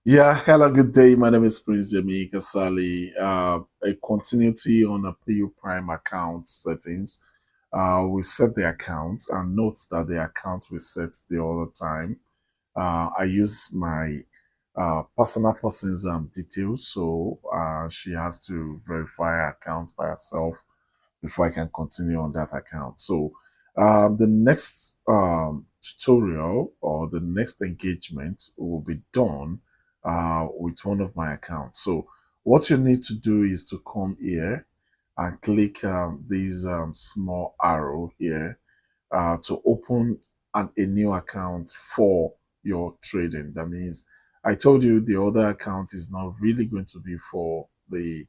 Yeah, hello, good day. My name is Prince Yemi Kasali. A continuity on a PU Prime account settings. We've set the account and note that the account we set the other time. I use my personal person's details, so she has to verify her account by herself before I can continue on that account. So the next tutorial or the next engagement will be done with one of my accounts. So what you need to do is to come here and click this small arrow here to open a new account for your trading. That means I told you the other account is not really going to be for the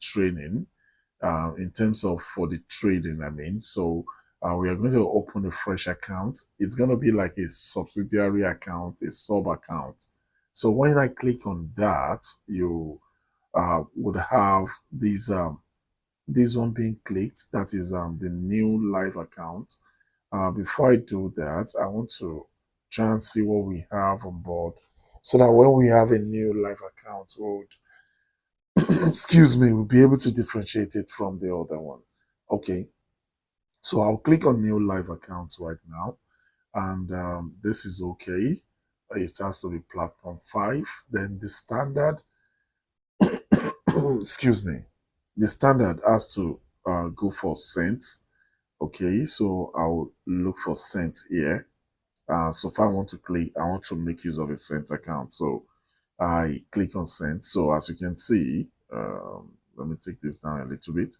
training in terms of for the trading, I mean. So we are going to open a fresh account. It's going to be like a subsidiary account, a sub account. So when I click on that, you would have this one being clicked. That is the new live account. Before I do that, I want to try and see what we have on board so that when we have a new live account, we'll excuse me, we'll be able to differentiate it from the other one. Okay, so I'll click on new live accounts right now, and this is okay. It has to be platform 5. Then the standard, excuse me, the standard has to go for cents. Okay, so I'll look for cents here. So if I want to click, I want to make use of a cent account. So I click on cent. So as you can see, let me take this down a little bit.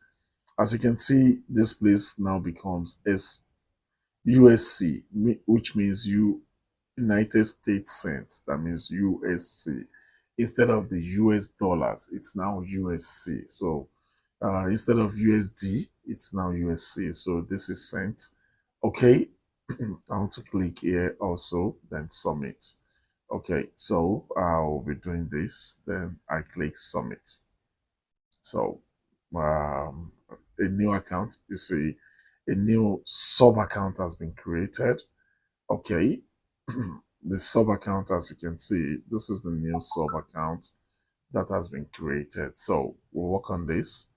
As you can see, this place now becomes USC, which means United States cents. That means USC. Instead of the US dollars, it's now USC. So instead of USD, it's now USC. So this is cent. Okay. I want to click here also, then submit. Okay, so I'll be doing this. Then I click submit. So a new account, you see, a new sub account has been created. Okay, the sub account, as you can see, this is the new sub account that has been created. So we'll work on this.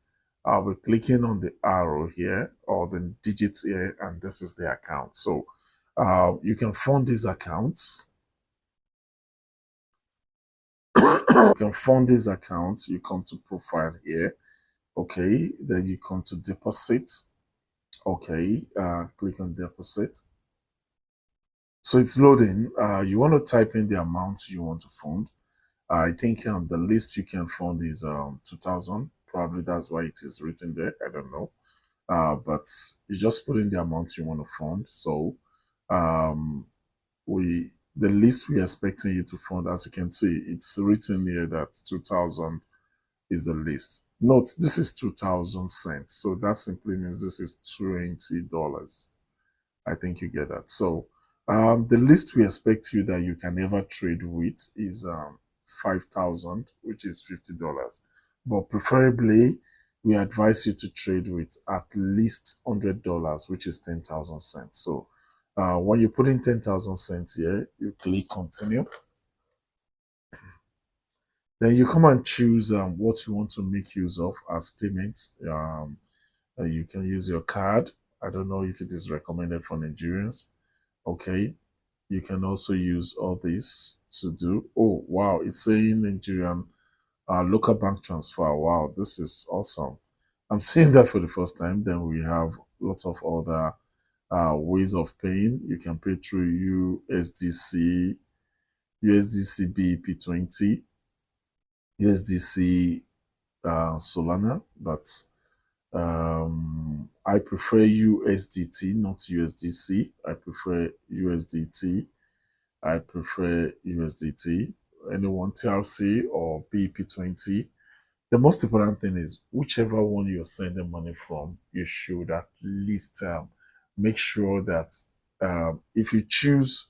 I'll be clicking on the arrow here or the digits here, and this is the account. So you can fund these accounts. You can fund these accounts. You come to profile here. Okay, then you come to deposit. Okay, click on deposit. So it's loading. You want to type in the amount you want to fund. I think the least you can fund is 2,000. Probably that's why it is written there. I don't know. But you just put in the amount you want to fund. So um, the least we're expecting you to fund, as you can see, it's written here that 2,000 is the least. Note, this is 2,000 cents. So that simply means this is $20. I think you get that. So the least we expect you that you can ever trade with is 5,000, which is $50. But preferably, we advise you to trade with at least $100, which is 10,000 cents. So when you put in 10,000 cents here, you click continue. Then you come and choose what you want to make use of as payments. You can use your card. I don't know if it is recommended for Nigerians. Okay. You can also use all this to do. Oh, wow. It's saying Nigerian local bank transfer. Wow. This is awesome. I'm seeing that for the first time. Then we have lots of other ways of paying. You can pay through USDC BEP20, USDC Solana, but I prefer USDT, not USDC. I prefer USDT. I prefer USDT. Anyone TRC or BEP20. The most important thing is whichever one you're sending money from, you should at least make sure that if you choose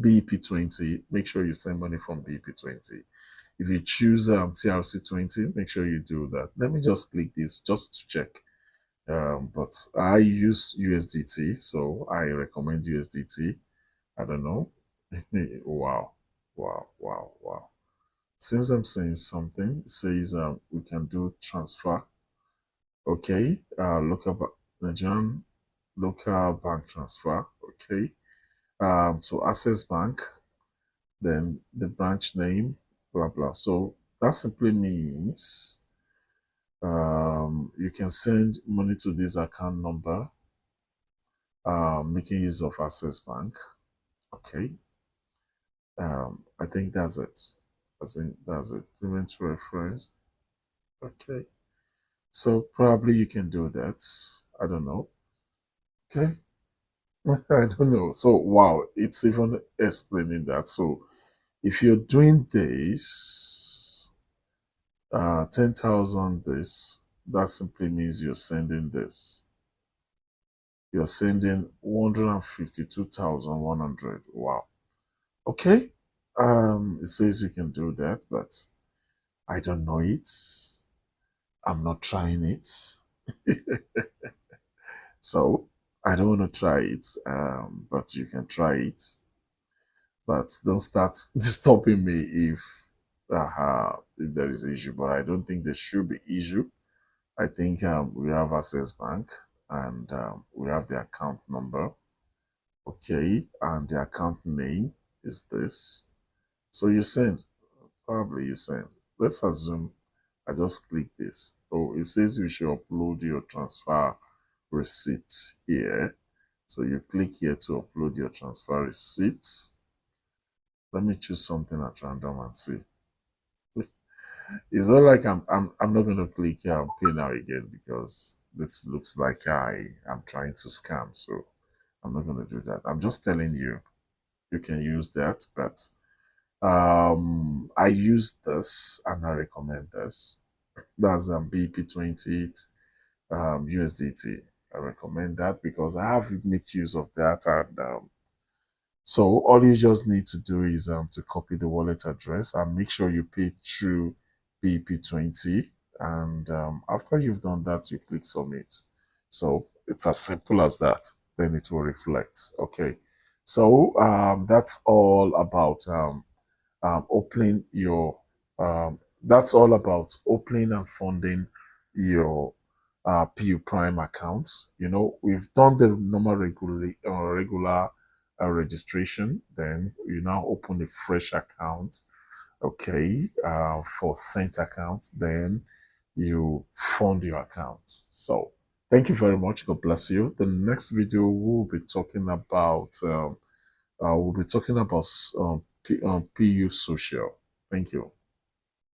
BEP20, make sure you send money from BEP20. If you choose TRC20, make sure you do that. Let me just click this just to check. But I use USDT, so I recommend USDT. I don't know. Wow. Wow, wow, wow. Seems I'm saying something. It says we can do transfer. Okay. Nigerian local bank transfer. Okay. To Access Bank, then the branch name, blah blah. So that simply means you can send money to this account number, making use of Access Bank. Okay. I think that's it. I think that's it. Payment reference. Okay. So probably you can do that. I don't know. Okay. I don't know. So wow, it's even explaining that. So if you're doing this, 10,000 this, that simply means you're sending this. You're sending 152,100. Wow. Okay. It says you can do that, but I don't know it. I'm not trying it. So I don't want to try it. But you can try it. But don't start disturbing me if there is issue. But I don't think there should be issue. I think we have Access Bank and we have the account number. Okay, and the account name is this. So you send, probably you send. Let's assume I just click this. Oh, it says you should upload your transfer receipt here. So you click here to upload your transfer receipt. Let me choose something at random and see. It's not like I'm not gonna click here and pay now again because this looks like I am trying to scam. So I'm not gonna do that. I'm just telling you you can use that, but I use this and I recommend this. That's BP20 USDT. I recommend that because I have made use of that, and so all you just need to do is to copy the wallet address and make sure you pay through BP20. And after you've done that, you click submit. So it's as simple as that. Then it will reflect. Okay. So that's all about opening your that's all about opening and funding your PU Prime accounts. You know, we've done the normal regular registration. Then you now open a fresh account, okay, for Cent account. Then you fund your account. So thank you very much. God bless you. The next video we'll be talking about PU Social. Thank you.